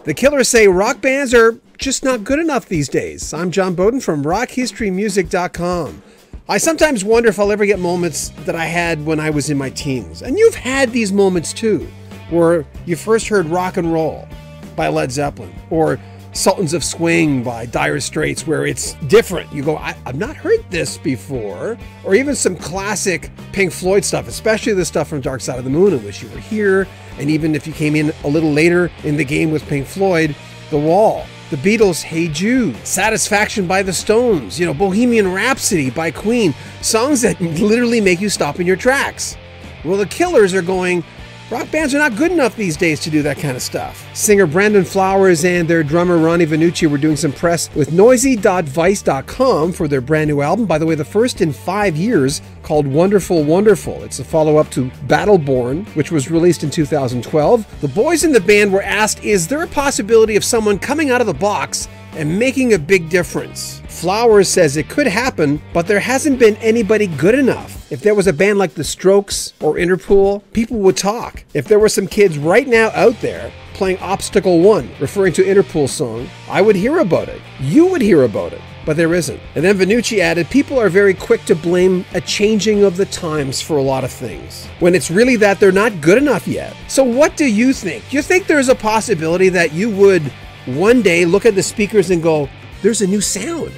The Killers say rock bands are just not good enough these days. I'm John Bowden from rockhistorymusic.com. I sometimes wonder if I'll ever get moments that I had when I was in my teens. And you've had these moments too, where you first heard Rock and Roll by Led Zeppelin, or Sultans of Swing by Dire Straits, where it's different. You go, I've not heard this before. Or even some classic Pink Floyd stuff, especially the stuff from Dark Side of the Moon, in which you were here. And even if you came in a little later in the game with Pink Floyd, The Wall, The Beatles' Hey Jude, Satisfaction by the Stones, Bohemian Rhapsody by Queen, songs that literally make you stop in your tracks. Well, the Killers are going, rock bands are not good enough these days to do that kind of stuff. Singer Brandon Flowers and their drummer Ronnie Vannucci were doing some press with noisy.vice.com for their brand new album. By the way, the first in 5 years, called Wonderful Wonderful. It's a follow-up to Battleborn, which was released in 2012. The boys in the band were asked, is there a possibility of someone coming out of the box and making a big difference? Flowers says it could happen, but there hasn't been anybody good enough. If there was a band like The Strokes or Interpol, people would talk. If there were some kids right now out there playing Obstacle 1, referring to Interpol's song, I would hear about it. You would hear about it. But there isn't. And then Vannucci added, people are very quick to blame a changing of the times for a lot of things, when it's really that they're not good enough yet. So what do you think? Do you think there's a possibility that you would one day look at the speakers and go, there's a new sound,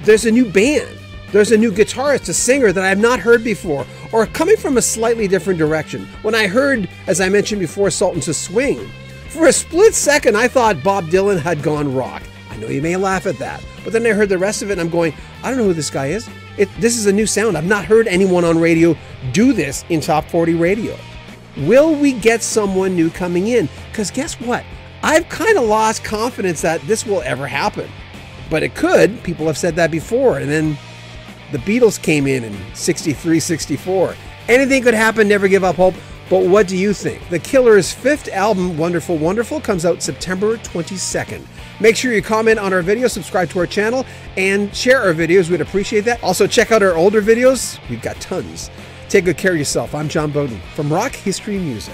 there's a new band, there's a new guitarist, a singer that I have not heard before, or coming from a slightly different direction? When I heard, as I mentioned before, Sultans of Swing, for a split second I thought Bob Dylan had gone rock. I know you may laugh at that, but then I heard the rest of it and I'm going, I don't know who this guy is. This is a new sound. I've not heard anyone on radio do this in Top 40 radio. Will we get someone new coming in? Because guess what? I've kind of lost confidence that this will ever happen. But it could. People have said that before. And then the Beatles came in 63, 64. Anything could happen. Never give up hope. But what do you think? The Killers' 5th album, Wonderful Wonderful, comes out September 22nd. Make sure you comment on our video, subscribe to our channel, and share our videos. We'd appreciate that. Also, check out our older videos. We've got tons. Take good care of yourself. I'm John Bowden from Rock History Music.